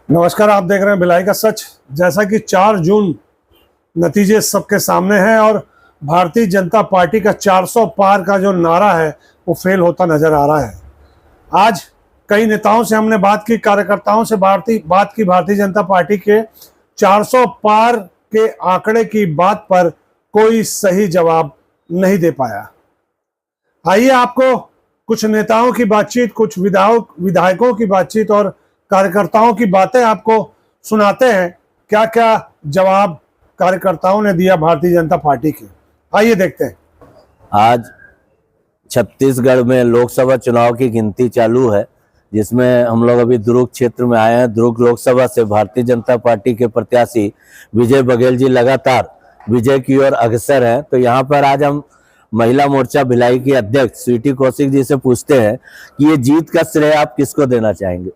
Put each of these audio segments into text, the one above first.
नमस्कार, आप देख रहे हैं भिलाई का सच। जैसा कि 4 जून नतीजे सबके सामने हैं और भारतीय जनता पार्टी का 400 पार का जो नारा है वो फेल होता नजर आ रहा है। आज कई नेताओं से हमने बात की, कार्यकर्ताओं से भारतीय जनता पार्टी के 400 पार के आंकड़े की बात पर कोई सही जवाब नहीं दे पाया। आइए आपको कुछ नेताओं की बातचीत, कुछ विधायकों की बातचीत और कार्यकर्ताओं की बातें आपको सुनाते हैं। क्या क्या जवाब कार्यकर्ताओं ने दिया भारतीय जनता पार्टी के, आइए देखते हैं। आज छत्तीसगढ़ में लोकसभा चुनाव की गिनती चालू है, जिसमें हम लोग अभी दुर्ग क्षेत्र में आए हैं। दुर्ग लोकसभा से भारतीय जनता पार्टी के प्रत्याशी विजय बघेल जी लगातार विजय की ओर अग्रसर हैं। तो यहाँ पर आज हम महिला मोर्चा भिलाई की अध्यक्ष स्वीटी कौशिक जी से पूछते हैं कि ये जीत का श्रेय आप किसको देना चाहेंगे?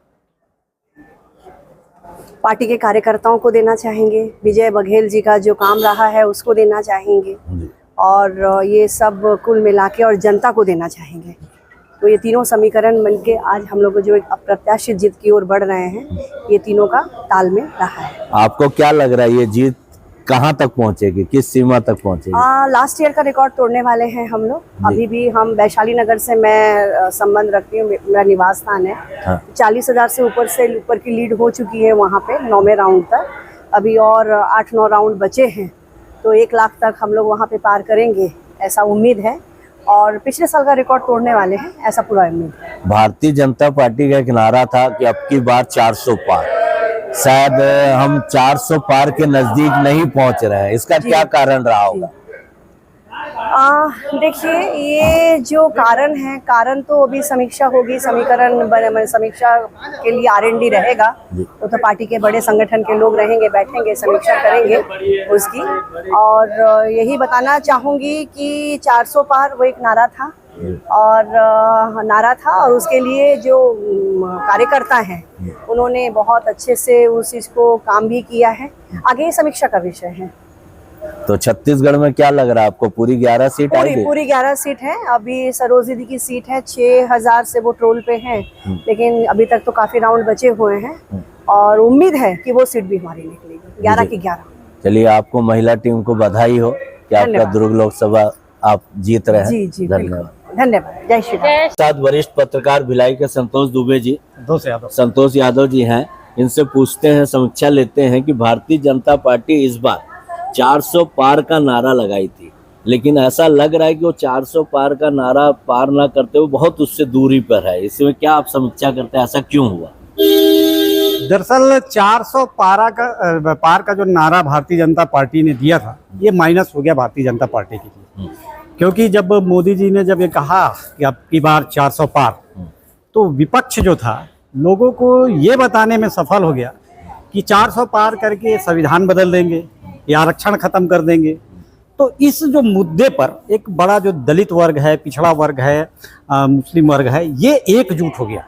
पार्टी के कार्यकर्ताओं को देना चाहेंगे, विजय बघेल जी का जो काम रहा है उसको देना चाहेंगे और ये सब कुल मिला के और जनता को देना चाहेंगे। तो ये तीनों समीकरण मिलके आज हम लोग जो एक अप्रत्याशित जीत की ओर बढ़ रहे हैं, ये तीनों का तालमेल रहा है। आपको क्या लग रहा है ये जीत कहाँ तक पहुँचेगी, किस सीमा तक पहुँचेगी? लास्ट ईयर का रिकॉर्ड तोड़ने वाले हैं हम लोग। अभी भी हम वैशाली नगर से मैं संबंध रखती हूँ, मेरा निवास स्थान है। हाँ। 40,000 से ऊपर की लीड हो चुकी है वहाँ पे 9वें राउंड तक। अभी और 8-9 राउंड बचे हैं, तो 1 लाख तक हम लोग वहाँ पे पार करेंगे ऐसा उम्मीद है और पिछले साल का रिकॉर्ड तोड़ने वाले हैं ऐसा पूरा उम्मीद है। भारतीय जनता पार्टी का एक नारा था कि अब की बार 400 पार, शायद हम 400 पार के नजदीक नहीं पहुंच रहे हैं, इसका क्या कारण रहा होगा? देखिए, ये जो कारण तो अभी समीक्षा होगी, समीक्षा के लिए R&D रहेगा। वो तो पार्टी के बड़े संगठन के लोग रहेंगे, बैठेंगे, समीक्षा करेंगे उसकी। और यही बताना चाहूँगी कि 400 पार वो एक नारा था और उसके लिए जो कार्यकर्ता हैं उन्होंने बहुत अच्छे से उस चीज़ को काम भी किया है। आगे समीक्षा का विषय है। तो छत्तीसगढ़ में क्या लग रहा है आपको, पूरी 11 सीट आएगी? पूरी 11 सीट है। अभी सरोज दीदी की सीट है, 6,000 से वो ट्रोल पे हैं, लेकिन अभी तक तो काफी राउंड बचे हुए हैं और उम्मीद है कि वो सीट भी हमारी निकलेगी 11 की 11। चलिए, आपको महिला टीम को बधाई हो कि आपका दुर्ग लोकसभा आप जीत रहे हैं। जी, धन्यवाद। धन्यवाद। जय श्री राम। साथ वरिष्ठ पत्रकार भिलाई के संतोष दुबे जी, संतोष यादव जी हैं। इनसे पूछते हैं, समीक्षा लेते हैं कि भारतीय जनता पार्टी इस बार 400 पार का नारा लगाई थी, लेकिन ऐसा लग रहा है कि वो 400 पार का नारा पार ना करते हुए बहुत उससे दूरी पर है। इसमें क्या आप समीक्षा करते हैं, ऐसा क्यों हुआ? दरअसल 400 पार का जो नारा भारतीय जनता पार्टी ने दिया था, ये माइनस हो गया भारतीय जनता पार्टी के लिए। क्योंकि जब मोदी जी ने जब ये कहा कि अब की बार 400 पार, तो विपक्ष जो था लोगों को ये बताने में सफल हो गया कि 400 पार करके संविधान बदल देंगे या आरक्षण खत्म कर देंगे। तो इस जो मुद्दे पर एक बड़ा जो दलित वर्ग है, पिछड़ा वर्ग है, मुस्लिम वर्ग है, ये एकजुट हो गया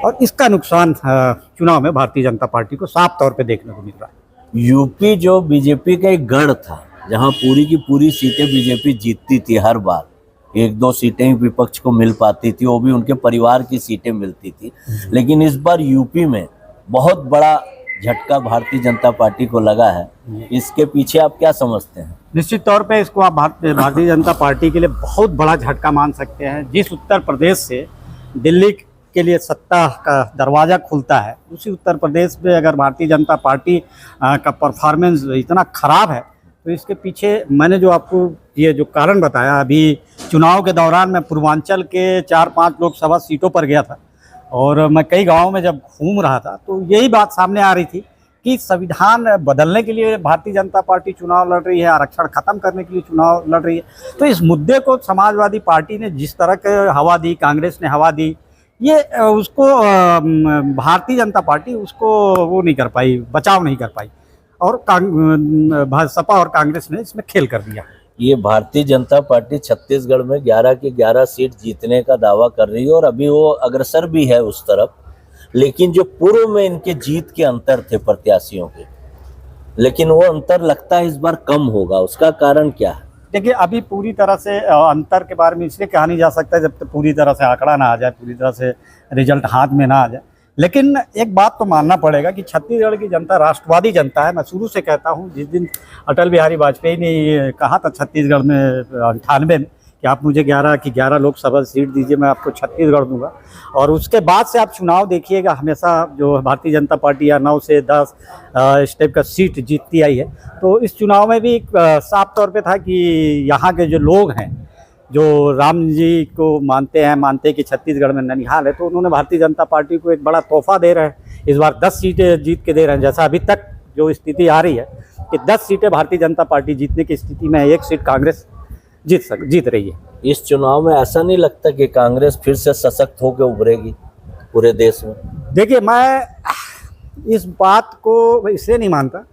और इसका नुकसान चुनाव में भारतीय जनता पार्टी को साफ तौर पे देखने को मिल रहा है। यूपी जो बीजेपी का एक गढ़ था, जहां पूरी की पूरी सीटें बीजेपी जीतती थी, हर बार 1-2 सीटें ही विपक्ष को मिल पाती थी, वो भी उनके परिवार की सीटें मिलती थी। लेकिन इस बार यूपी में बहुत बड़ा झटका भारतीय जनता पार्टी को लगा है। इसके पीछे आप क्या समझते हैं? निश्चित तौर पे इसको आप भारतीय जनता पार्टी के लिए बहुत बड़ा झटका मान सकते हैं। जिस उत्तर प्रदेश से दिल्ली के लिए सत्ता का दरवाज़ा खुलता है, उसी उत्तर प्रदेश में अगर भारतीय जनता पार्टी का परफॉर्मेंस इतना ख़राब है, तो इसके पीछे मैंने जो आपको ये जो कारण बताया, अभी चुनाव के दौरान मैं पूर्वांचल के 4-5 लोकसभा सीटों पर गया था और मैं कई गाँव में जब घूम रहा था, तो यही बात सामने आ रही थी कि संविधान बदलने के लिए भारतीय जनता पार्टी चुनाव लड़ रही है, आरक्षण खत्म करने के लिए चुनाव लड़ रही है। तो इस मुद्दे को समाजवादी पार्टी ने जिस तरह के हवा दी, कांग्रेस ने हवा दी, ये उसको भारतीय जनता पार्टी उसको वो नहीं कर पाई, बचाव नहीं कर पाई और भाजपा और कांग्रेस ने इसमें खेल कर दिया। ये भारतीय जनता पार्टी छत्तीसगढ़ में 11 की 11 सीट जीतने का दावा कर रही है और अभी वो अग्रसर भी है उस तरफ। लेकिन जो पूर्व में इनके जीत के अंतर थे प्रत्याशियों के, लेकिन वो अंतर लगता है इस बार कम होगा। उसका कारण क्या है? देखिए, अभी पूरी तरह से अंतर के बारे में इसलिए कहा नहीं जा सकता जब तक पूरी तरह से आंकड़ा ना आ जाए, पूरी तरह से रिजल्ट हाथ में ना आ जाए। लेकिन एक बात तो मानना पड़ेगा कि छत्तीसगढ़ की जनता राष्ट्रवादी जनता है। मैं शुरू से कहता हूँ, जिस दिन अटल बिहारी वाजपेयी ने ये कहा था छत्तीसगढ़ में 98 में कि आप मुझे 11 की 11 लोकसभा सीट दीजिए, मैं आपको छत्तीसगढ़ दूंगा, और उसके बाद से आप चुनाव देखिएगा, हमेशा जो भारतीय जनता पार्टी या 9 से 10 इस टाइप का सीट जीतती आई है। तो इस चुनाव में भी साफ तौर पे था कि यहाँ के जो लोग हैं, जो राम जी को मानते हैं कि छत्तीसगढ़ में ननिहाल है, तो उन्होंने भारतीय जनता पार्टी को एक बड़ा तोहफा दे रहे हैं। इस बार 10 सीटें जीत के दे रहे हैं। जैसा अभी तक जो स्थिति आ रही है कि 10 सीटें भारतीय जनता पार्टी जीतने की स्थिति में है, 1 सीट कांग्रेस जीत रही है। इस चुनाव में ऐसा नहीं लगता कि कांग्रेस फिर से सशक्त होकर उभरेगी पूरे देश में? देखिए, मैं इस बात को इसलिए नहीं मानता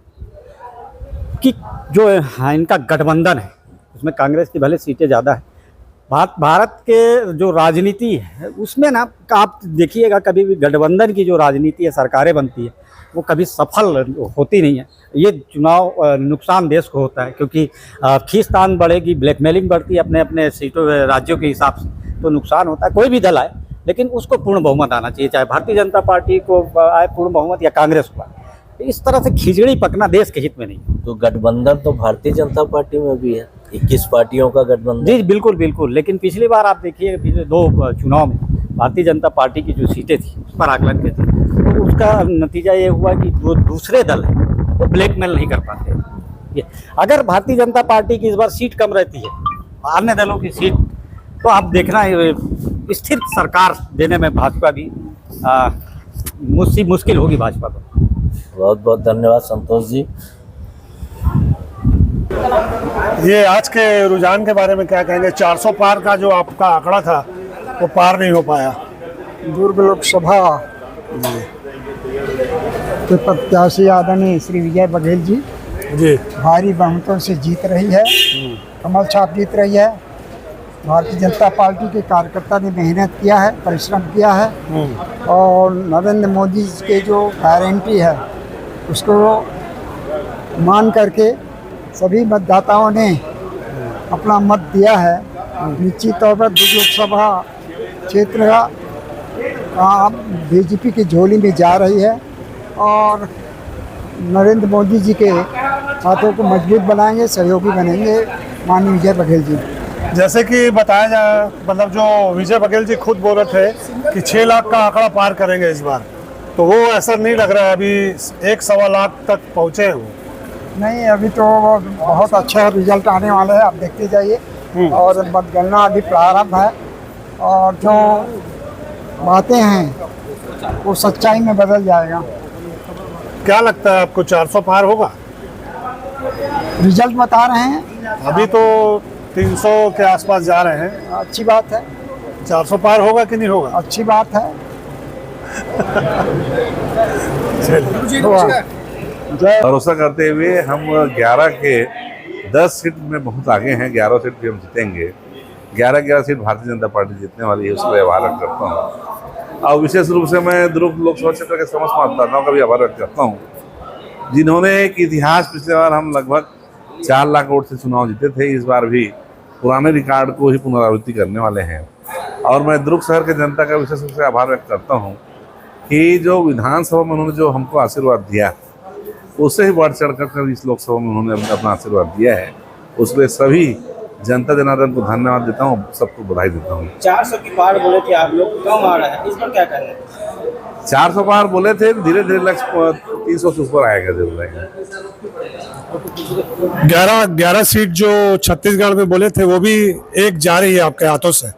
कि जो इनका गठबंधन है उसमें कांग्रेस की भले सीटें ज़्यादा है। भारत के जो राजनीति है उसमें ना, आप देखिएगा कभी भी गठबंधन की जो राजनीति है, सरकारें बनती है, वो कभी सफल होती नहीं है। ये चुनाव नुकसान देश को होता है, क्योंकि खींचतान बढ़ेगी, ब्लैकमेलिंग बढ़ती है अपने अपने सीटों राज्यों के हिसाब से, तो नुकसान होता है। कोई भी दल आए, लेकिन उसको पूर्ण बहुमत आना चाहिए, चाहे भारतीय जनता पार्टी को आए पूर्ण बहुमत या कांग्रेस को आए। इस तरह से खिचड़ी पकना देश के हित में नहीं। तो गठबंधन तो भारतीय जनता पार्टी में भी है, 21 पार्टियों का गठबंधन। जी बिल्कुल बिल्कुल, लेकिन पिछली बार आप देखिए, पिछले 2 चुनाव में भारतीय जनता पार्टी की जो सीटें थी उस पर आकलन के थे, तो उसका नतीजा ये हुआ कि जो दूसरे दल हैं वो ब्लैकमेल नहीं कर पाते। अगर भारतीय जनता पार्टी की इस बार सीट कम रहती है, अन्य दलों की सीट, तो आप देखना स्थिर सरकार देने में भाजपा भी मुश्किल होगी भाजपा को। बहुत बहुत धन्यवाद संतोष जी। ये आज के रुझान के बारे में क्या कहेंगे? 400 पार का जो आपका आंकड़ा था वो पार नहीं हो पाया। दुर्ग लोकसभा के प्रत्याशी आदरणीय श्री विजय बघेल जी जी भारी बहुमतों से जीत रही है, कमल छाप जीत रही है। भारतीय जनता पार्टी के कार्यकर्ता ने मेहनत किया है, परिश्रम किया है, और नरेंद्र मोदी के जो गारंटी है उसको मान करके सभी मतदाताओं ने अपना मत दिया है। निश्चित तौर पर दुर्ग लोकसभा क्षेत्र का बीजेपी की झोली में जा रही है, और नरेंद्र मोदी जी के हाथों को मजबूत बनाएंगे, सहयोगी बनेंगे माननीय विजय बघेल जी। जैसे कि बताया जा, मतलब जो विजय बघेल जी खुद बोल रहे थे कि 6 लाख का आंकड़ा पार करेंगे इस बार, तो वो ऐसा नहीं लग रहा है, अभी 1-1.25 लाख तक पहुँचे हैं वो। नहीं, अभी तो बहुत अच्छा रिजल्ट आने वाला है, आप देखते जाइए। और मतगणना अभी प्रारंभ है, और जो बातें हैं वो सच्चाई में बदल जाएगा। क्या लगता है आपको, 400 पार होगा? रिजल्ट बता रहे हैं, अभी तो 300 के आसपास जा रहे हैं। अच्छी बात है। 400 पार होगा कि नहीं होगा? अच्छी बात है। भरोसा करते हुए हम 11 के 10 सीट में बहुत आगे हैं। 11 सीट भी हम जीतेंगे। 11 सीट भारतीय जनता पार्टी जीतने वाली है, उसके लिए आभार व्यक्त करता हूँ। और विशेष रूप से मैं दुर्ग लोकसभा क्षेत्र के समस्त मतदाताओं का भी आभार व्यक्त करता हूँ, जिन्होंने एक इतिहास, पिछले बार हम लगभग 4 लाख वोट से चुनाव जीते थे, इस बार भी पुराने रिकॉर्ड को ही पुनरावृत्ति करने वाले हैं। और मैं दुर्ग शहर के जनता का विशेष रूप से आभार व्यक्त करता हूँ कि जो विधानसभा में उन्होंने जो हमको आशीर्वाद दिया, उससे ही बढ़ चढ़ कर इस लोकसभा में उन्होंने अपना आशीर्वाद दिया है। उसके सभी जनता जनार्दन को धन्यवाद देता हूँ, सबको बधाई देता हूँ। 400 की पार बोले थे आप लोग, कम आ रहा है, इस पर क्या कहना है? 400 पार बोले थे, धीरे धीरे लक्ष्य 300 से ऊपर आएगा, जरूर आएगा। 11 सीट जो छत्तीसगढ़ में बोले थे वो भी एक जा रही है आपके हाथों से।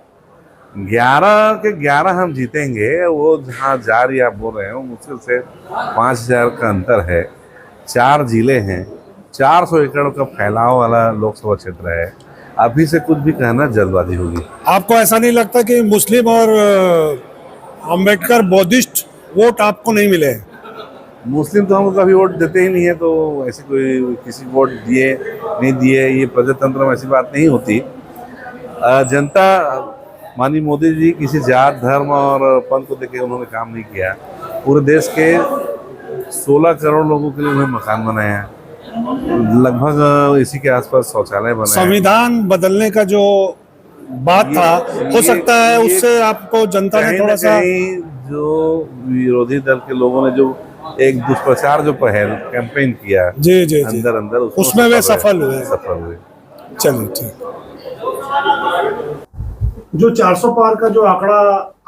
11 के 11 हम जीतेंगे। वो जहाँ जा रही आप बोल रहे हो, मुश्किल से 5000 का अंतर है। 4 जिले हैं, 400 एकड़ का फैलाव वाला लोकसभा क्षेत्र है। अभी से कुछ भी कहना जल्दबाजी होगी। आपको ऐसा नहीं लगता कि मुस्लिम और अम्बेडकर बौद्धिस्ट वोट आपको नहीं मिले? मुस्लिम तो हमको कभी वोट देते ही नहीं है, तो ऐसे कोई किसी वोट दिए नहीं दिए, ये प्रजातंत्र में ऐसी बात नहीं होती। जनता, माननीय मोदी जी किसी जात, धर्म और पंथ को देखे उन्होंने काम नहीं किया। पूरे देश के 16 करोड़ लोगों के लिए उन्होंने मकान बनाया, लगभग इसी के आसपास शौचालय बनाए। संविधान बदलने का जो बात था, हो सकता है उससे आपको जनता ने थोड़ा सा जो विरोधी दल के लोगों ने जो एक दुष्प्रचार जो पहल कैंपेन किया जी जी जी, अंदर अंदर उसमें वे सफल हुए। सफल हुए। चलिए ठीक। जो 400 पार का जो आंकड़ा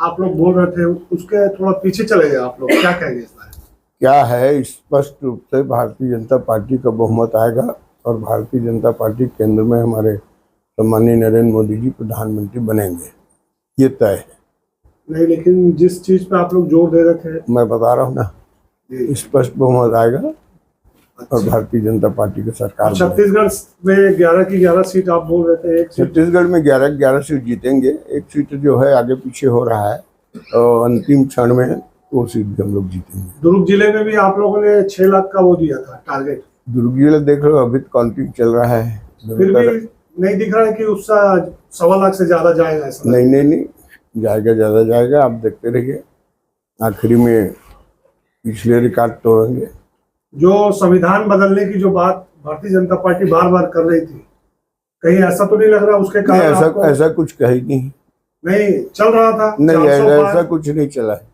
आप लोग बोल रहे थे, उसके थोड़ा पीछे चले गए आप लोग, क्या कहेंगे इस बारे में? क्या है, स्पष्ट रूप से भारतीय जनता पार्टी का बहुमत आएगा और भारतीय जनता पार्टी केंद्र में हमारे सम्माननीय नरेंद्र मोदी जी प्रधानमंत्री बनेंगे, ये तय है। नहीं, लेकिन जिस चीज पे आप लोग जोर दे रहे थे, मैं बता रहा हूँ ना, स्पष्ट बहुमत आएगा और भारतीय जनता पार्टी की सरकार बनेगी। छत्तीसगढ़ में 11 की 11 सीट आप बोल रहे थे, एक सीट छत्तीसगढ़ में 11 सीट जीतेंगे। एक सीट जो है आगे पीछे हो रहा है और अंतिम क्षण में वो सीट भी हम लोग जीतेंगे। दुर्ग जिले में भी आप लोगों ने 6 लाख का वो दिया था टारगेट, दुर्ग जिले देख लो, अभी काउंटिंग चल रहा है, फिर भी नहीं दिख रहा है कि उसका 1.25 लाख से ज्यादा जाएगा ऐसा? नहीं जाएगा, ज्यादा जाएगा। आप देखते रहिए, आखिरी में पिछले रिकॉर्ड तोड़ेंगे। जो संविधान बदलने की जो बात भारतीय जनता पार्टी बार बार कर रही थी, कहीं ऐसा तो नहीं लग रहा उसके नहीं, कारण ऐसा कुछ कहीं नहीं चल रहा था? नहीं, ऐसा कुछ नहीं चला है।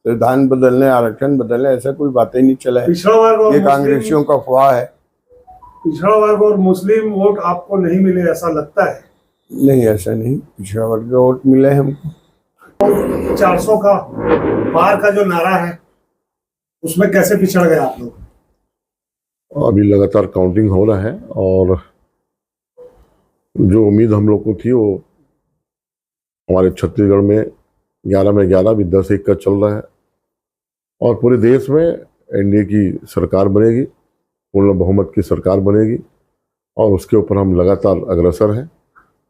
संविधान बदलने, आरक्षण बदलने, ऐसा कोई बातें नहीं चला है। पिछड़ा वर्ग और ये कांग्रेसियों का अफवाह है। पिछड़ा वर्ग और मुस्लिम वोट आपको नहीं मिले ऐसा लगता है? नहीं, ऐसा नहीं, पिछड़ा वर्ग का वोट मिला है हमको। 400 का पार का जो नारा है, उसमें कैसे पिछड़ गए आप लोग? अभी लगातार काउंटिंग हो रहा है और जो उम्मीद हम लोग को थी वो हमारे छत्तीसगढ़ में 11 में 11 भी 10-1 का चल रहा है और पूरे देश में एनडीए की सरकार बनेगी, पूर्ण बहुमत की सरकार बनेगी और उसके ऊपर हम लगातार अग्रसर हैं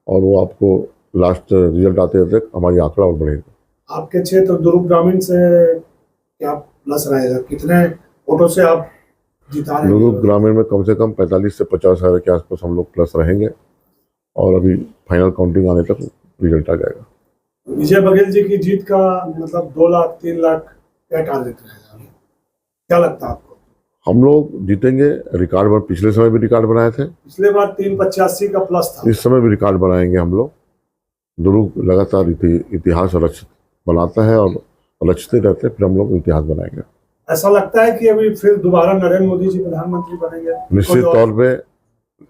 और वो आपको लास्ट रिजल्ट आते तक हमारी आंकड़ा और बढ़ेगा। आपके क्षेत्र दुर्ग ग्रामीण से क्या प्लस रहेगा? कितने वोटों से आप जिता रहे हैं? दुर्ग ग्रामीण में कम से कम 45 से 50 हज़ार के आसपास हम लोग प्लस रहेंगे और अभी फाइनल काउंटिंग आने तक रिजल्ट आ जाएगा। विजय बघेल जी की जीत का मतलब 2 लाख 3 लाख क्या टारगेट रहेगा? क्या लगता है आपको? हम लोग जीतेंगे, रिकॉर्ड बन, पिछले समय भी रिकॉर्ड बनाए थे, पिछले बार 385 का प्लस था, इस समय भी रिकॉर्ड बनाएंगे हम लोग। दुर्ग लगातार इतिहास रचित बनाता है और रचते रहते, फिर हम लोग इतिहास बनाएंगे। ऐसा लगता है कि अभी फिर दोबारा नरेंद्र मोदी जी प्रधानमंत्री बनेंगे? निश्चित तौर पे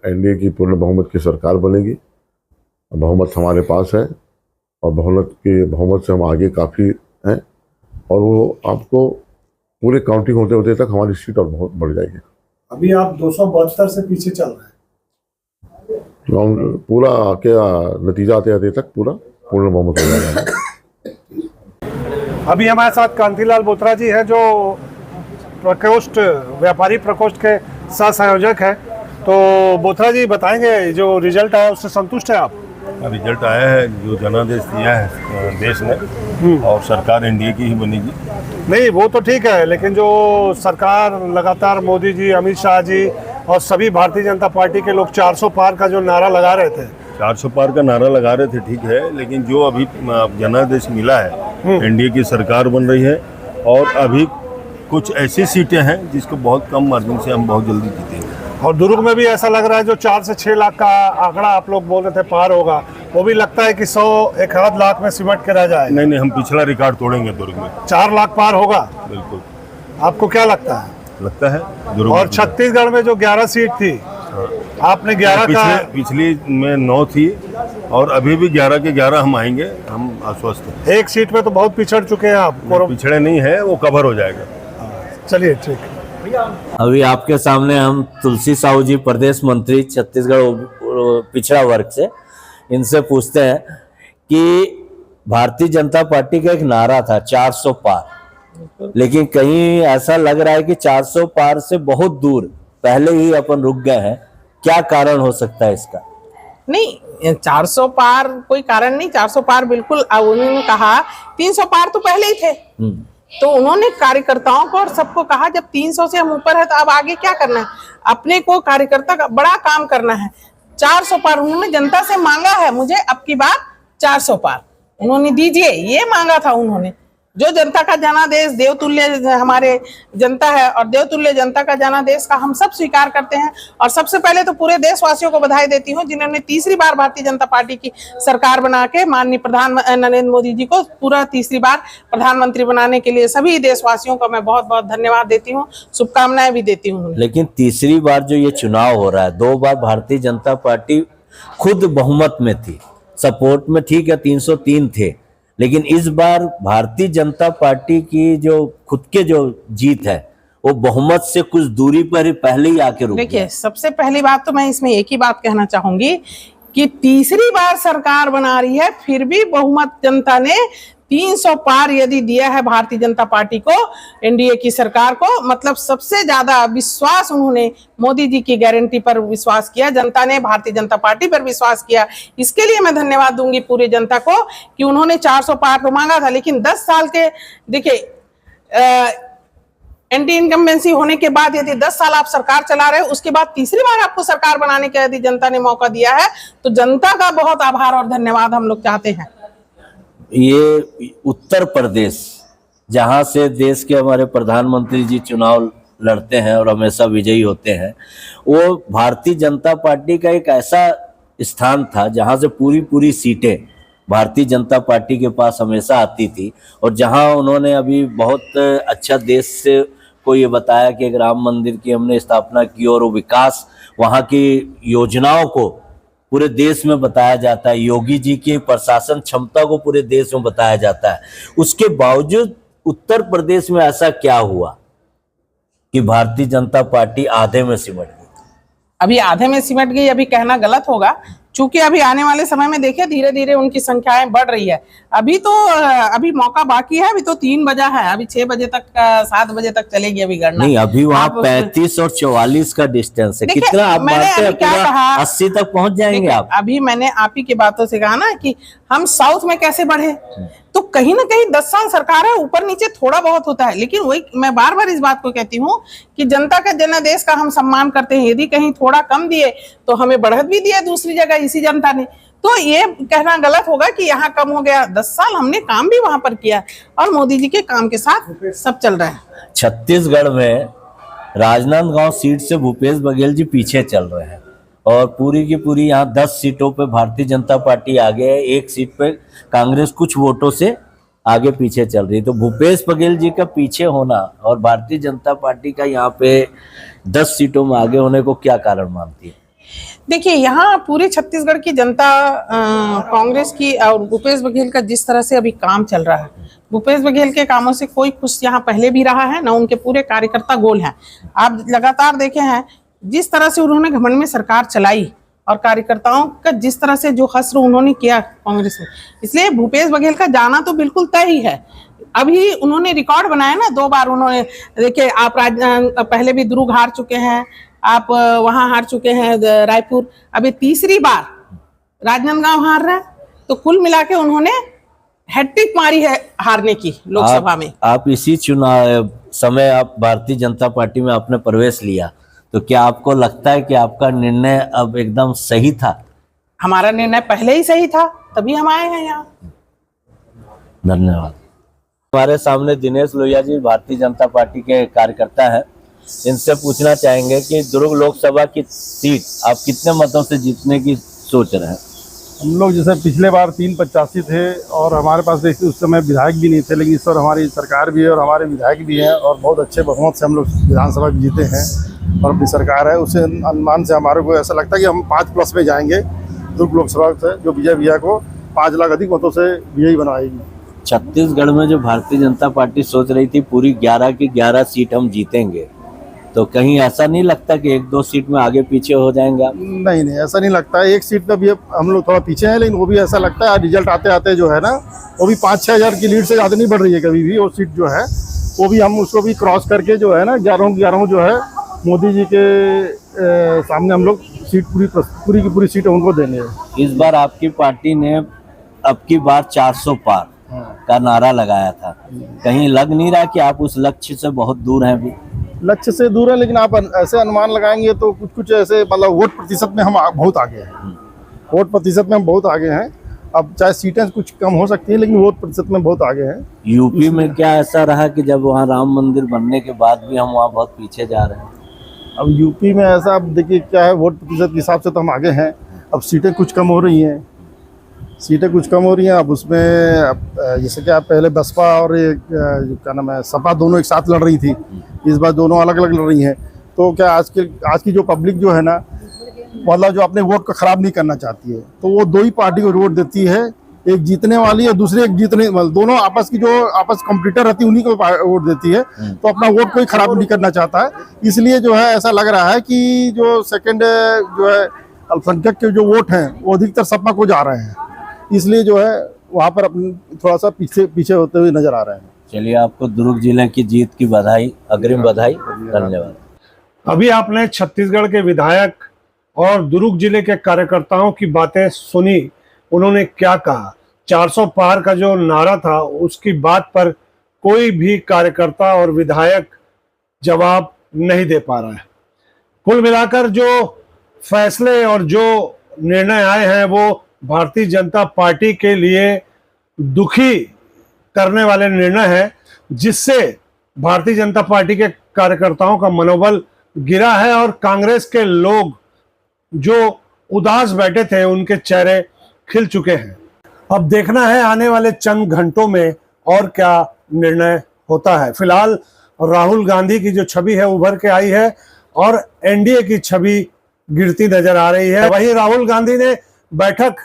एनडीए की पूर्ण बहुमत की सरकार बनेगी, बहुमत हमारे पास है और बहुमत से हम आगे काफ़ी हैं और वो आपको पूरे काउंटिंग होते होते तक हमारी सीट और बहुत बढ़ जाएगी। अभी आप 272 से पीछे चल रहे हैं, पूरा के नतीजा आते आते तक पूरा पूर्ण बहुमत हो जाएगा। अभी हमारे साथ कांतिलाल बोत्रा जी हैं जो प्रकोष्ठ व्यापारी प्रकोष्ठ के सह संयोजक हैं। तो बोत्रा जी बताएंगे, जो रिजल्ट आया उससे संतुष्ट है आप? रिजल्ट आया है, जो जनादेश दिया है देश ने और सरकार एनडीए की ही बनेगी। नहीं, वो तो ठीक है, लेकिन जो सरकार लगातार मोदी जी, अमित शाह जी और सभी भारतीय जनता पार्टी के लोग 400 पार का जो नारा लगा रहे थे, 400 पार का नारा लगा रहे थे, ठीक है, लेकिन जो अभी जनादेश मिला है, एनडीए की सरकार बन रही है और अभी कुछ ऐसी सीटें हैं जिसको बहुत कम मार्जिन से हम बहुत जल्दी जीतेंगे। और दुर्ग में भी ऐसा लग रहा है जो 4 से 6 लाख का आंकड़ा आप लोग बोल रहे थे पार होगा, वो भी लगता है कि 100-1 लाख में सिमट के रह जाए। नहीं, हम पिछला रिकॉर्ड तोड़ेंगे दुर्ग में। 4 लाख पार होगा? बिल्कुल। आपको क्या लगता है? लगता है दुर्ग। और छत्तीसगढ़ में जो 11 सीट थी, आपने 11 का पिछली में 9 थी और अभी भी 11 के 11 हम आएंगे, हम आश्वस्त हैं। एक सीट पे तो बहुत पिछड़ चुके हैं आप। पिछड़े नहीं है, वो कवर हो जाएगा। चलिए ठीक है। अभी आपके सामने हम तुलसी साहू जी, प्रदेश मंत्री छत्तीसगढ़ पिछड़ा वर्ग से, इनसे पूछते हैं कि भारतीय जनता पार्टी का एक नारा था 400 पार, लेकिन कहीं ऐसा लग रहा है कि 400 पार से बहुत दूर पहले ही अपन रुक गए हैं। क्या कारण हो सकता है इसका? नहीं, 400 पार कोई कारण नहीं, 400 पार बिल्कुल। उन्होंने कहा 300 पार तो पहले ही थे, तो उन्होंने कार्यकर्ताओं को और सबको कहा जब 300 से हम ऊपर है तो अब आगे क्या करना है, अपने को कार्यकर्ता का बड़ा काम करना है। 400 पार उन्होंने जनता से मांगा है, मुझे अब की बार 400 पार उन्होंने दीजिए, ये मांगा था उन्होंने। जो जनता का जनादेश देवतुल्य हमारे जनता है और देवतुल्य जनता का जनादेश का हम सब स्वीकार करते हैं। और सबसे पहले तो पूरे देशवासियों को बधाई देती हूँ जिन्होंने तीसरी बार भारतीय जनता पार्टी की सरकार बना के माननीय प्रधानमंत्री नरेंद्र मोदी जी को पूरा तीसरी बार प्रधानमंत्री बनाने के लिए सभी देशवासियों को मैं बहुत बहुत धन्यवाद देती हूँ, शुभकामनाएं भी देती हूँ। लेकिन तीसरी बार जो ये चुनाव हो रहा है, 2 बार भारतीय जनता पार्टी खुद बहुमत में थी, सपोर्ट में ठीक है 303 थे, लेकिन इस बार भारतीय जनता पार्टी की जो खुद के जो जीत है वो बहुमत से कुछ दूरी पर ही पहले ही आके रुक गया। देखिए, सबसे पहली बात तो मैं इसमें एक ही बात कहना चाहूंगी कि तीसरी बार सरकार बना रही है, फिर भी बहुमत जनता ने 300 पार यदि दिया है भारतीय जनता पार्टी को, एनडीए की सरकार को, मतलब सबसे ज्यादा विश्वास उन्होंने मोदी जी की गारंटी पर विश्वास किया, जनता ने भारतीय जनता पार्टी पर विश्वास किया। इसके लिए मैं धन्यवाद दूंगी पूरी जनता को कि उन्होंने 400 पार तो मांगा था, लेकिन 10 साल के देखिए एंटी इनकम्बेंसी होने के बाद यदि 10 साल आप सरकार चला रहे हो, उसके बाद तीसरी बार आपको सरकार बनाने का यदि जनता ने मौका दिया है तो जनता का बहुत आभार और धन्यवाद हम लोग चाहते हैं। ये उत्तर प्रदेश जहां से देश के हमारे प्रधानमंत्री जी चुनाव लड़ते हैं और हमेशा विजयी होते हैं, वो भारतीय जनता पार्टी का एक ऐसा स्थान था जहां से पूरी सीटें भारतीय जनता पार्टी के पास हमेशा आती थी, और जहां उन्होंने अभी बहुत अच्छा देश से को ये बताया कि एक राम मंदिर की हमने स्थापना की और वो विकास वहां की योजनाओं को पूरे देश में बताया जाता है, योगी जी की प्रशासन क्षमता को पूरे देश में बताया जाता है। उसके बावजूद उत्तर प्रदेश में ऐसा क्या हुआ कि भारतीय जनता पार्टी आधे में सिमट गई? अभी आधे में सिमट गई अभी कहना गलत होगा, क्योंकि अभी आने वाले समय में देखिए धीरे धीरे उनकी संख्याएं बढ़ रही है। अभी मौका बाकी है, अभी तो 3 बजा है, अभी 6 बजे तक 7 बजे तक चलेगी अभी गणना। नहीं, अभी वहाँ 35 और 44 का डिस्टेंस है, कितना आप मानते हैं? पूरा 80 तक पहुंच जाएंगे आप? अभी मैंने आप ही की बातों से कहा ना कि हम साउथ में कैसे बढ़े, तो कहीं ना कहीं 10 साल सरकार है, ऊपर नीचे थोड़ा बहुत होता है, लेकिन वही मैं बार बार इस बात को कहती हूँ कि जनता का जनादेश का हम सम्मान करते हैं। यदि कहीं थोड़ा कम दिए तो हमें बढ़त भी दिया दूसरी जगह इसी जनता ने, तो ये कहना गलत होगा कि यहाँ कम हो गया। 10 साल हमने काम भी वहां पर किया और मोदी जी के काम के साथ सब चल रहा है। छत्तीसगढ़ में राजनांदगांव सीट से भूपेश बघेल जी पीछे चल रहे हैं और पूरी की पूरी यहाँ 10 सीटों पे भारतीय जनता पार्टी आगे है, 1 सीट पे कांग्रेस कुछ वोटों से आगे पीछे चल रही। तो भूपेश बघेल जी का पीछे होना और भारतीय जनता पार्टी का यहाँ पे 10 सीटों में आगे होने को क्या कारण मानती है? देखिए, यहाँ पूरे छत्तीसगढ़ की जनता कांग्रेस की और भूपेश बघेल का जिस तरह से अभी काम चल रहा है, भूपेश बघेल के कामों से कोई खुश यहाँ पहले भी रहा है, ना उनके पूरे कार्यकर्ता गोल हैं। आप लगातार देखे हैं जिस तरह से उन्होंने घमंड में सरकार चलाई और कार्यकर्ताओं का जिस तरह से जो हश्र उन्होंने किया कांग्रेस में, इसलिए भूपेश बघेल का जाना तो बिल्कुल तय ही है। अभी उन्होंने रिकॉर्ड बनाया ना, 2 बार उन्होंने, देखिए आप पहले भी दुर्ग हार चुके हैं, आप वहां हार चुके हैं रायपुर, अभी तीसरी बार राजनांदगांव हार रहा है, तो कुल मिला के उन्होंने हैट्रिक मारी है हारने की लोकसभा में। आप इसी चुनाव समय आप भारतीय जनता पार्टी में आपने प्रवेश लिया, तो क्या आपको लगता है कि आपका निर्णय अब एकदम सही था? हमारा निर्णय पहले ही सही था, तभी हम आए हैं यहाँ। धन्यवाद। हमारे सामने दिनेश लोहिया जी भारतीय जनता पार्टी के कार्यकर्ता हैं, इनसे पूछना चाहेंगे कि दुर्ग लोकसभा की सीट आप कितने मतों से जीतने की सोच रहे हैं? हम लोग जैसे पिछले बार 385 थे और हमारे पास देखिए उस समय विधायक भी नहीं थे, लेकिन इस बार हमारी सरकार भी है और हमारे विधायक भी हैं और बहुत अच्छे बहुमत से हम लोग विधानसभा जीते हैं और अपनी सरकार है। उससे अनुमान से हमारे को ऐसा लगता है कि हम 5+ में जाएंगे दुर्ग लोकसभा से, जो विजय भैया को 5 लाख अधिक मतों से विजयी बनाएगी। छत्तीसगढ़ में जो भारतीय जनता पार्टी सोच रही थी पूरी 11 की 11 सीट हम जीतेंगे, तो कहीं ऐसा नहीं लगता कि 1-2 सीट में आगे पीछे हो जाएंगे आप? नहीं, ऐसा नहीं लगता है। 1 सीट पे भी हम लोग थोड़ा पीछे हैं, लेकिन वो भी ऐसा लगता है रिजल्ट आते आते जो है ना, वो भी 5-6 हज़ार की लीड से ज़्यादा नहीं बढ़ रही है कभी भी। वो सीट जो है वो भी हम उसको भी क्रॉस करके जो है ना 11 जो है मोदी जी के सामने हम लोग सीट पूरी की पूरी सीट उनको देने हैं। इस बार आपकी पार्टी ने अब की बार 400 पार का नारा लगाया था, कहीं लग नहीं रहा कि आप उस लक्ष्य से बहुत दूर हैं? अभी लक्ष्य से दूर है, लेकिन आप ऐसे अनुमान लगाएंगे तो कुछ ऐसे मतलब वोट प्रतिशत में हम बहुत आगे हैं। वोट प्रतिशत में हम बहुत आगे हैं अब चाहे सीटें कुछ कम हो सकती है, लेकिन वोट प्रतिशत में बहुत आगे हैं। यूपी में क्या ऐसा रहा कि जब वहाँ राम मंदिर बनने के बाद भी हम वहाँ बहुत पीछे जा रहे हैं? अब यूपी में ऐसा, अब देखिए क्या है, वोट प्रतिशत के हिसाब से तो हम आगे हैं। अब सीटें कुछ कम हो रही हैं, अब उसमें अब जैसे कि आप पहले बसपा और ये क्या नाम है सपा दोनों एक साथ लड़ रही थी, इस बार दोनों अलग अलग लड़ रही हैं। तो क्या आज की जो पब्लिक जो है ना, मतलब जो अपने वोट को खराब नहीं करना चाहती है, तो वो दो ही पार्टी को वोट देती है, एक जीतने वाली और दूसरे एक जीतने, मतलब दोनों आपस कॉम्पिटिटर रहती है, उन्हीं को वोट देती है। तो अपना वोट कोई खराब नहीं करना चाहता है, इसलिए जो है ऐसा लग रहा है कि जो सेकंड जो है अल्पसंख्यक के जो वोट हैं वो अधिकतर सपा को जा रहे हैं, इसलिए जो है वहाँ पर अपनी थोड़ा सा पीछे होते हुए नजर आ रहे हैं। चलिए, आपको दुर्ग जिले की जीत की बधाई, अग्रिम बधाई, धन्यवाद। अभी आपने छत्तीसगढ़ के विधायक और दुर्ग जिले के कार्यकर्ताओं की बातें सुनी। उन्होंने क्या कहा? 400 पार का जो नारा था उसकी बात पर कोई भी कार्यकर्ता और विधायक जवाब नहीं दे पा रहा है। कुल मिलाकर जो फैसले और जो निर्णय आए हैं वो भारतीय जनता पार्टी के लिए दुखी करने वाले निर्णय हैं, जिससे भारतीय जनता पार्टी के कार्यकर्ताओं का मनोबल गिरा है और कांग्रेस के लोग जो उदास बैठे थे उनके चेहरे खिल चुके हैं। अब देखना है आने वाले चंद घंटों में और क्या निर्णय होता है। फिलहाल राहुल गांधी की जो छवि है उभर के आई है और एनडीए की छवि गिरती नजर आ रही है। वहीं राहुल गांधी ने बैठक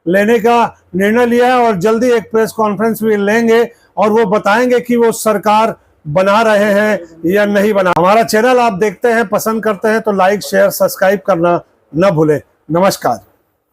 लेने का निर्णय लिया है और जल्दी एक प्रेस कॉन्फ्रेंस भी लेंगे और वो बताएंगे कि वो सरकार बना रहे हैं या नहीं बना। हमारा चैनल आप देखते हैं, पसंद करते हैं तो लाइक, शेयर, सब्सक्राइब करना न भूलें। नमस्कार।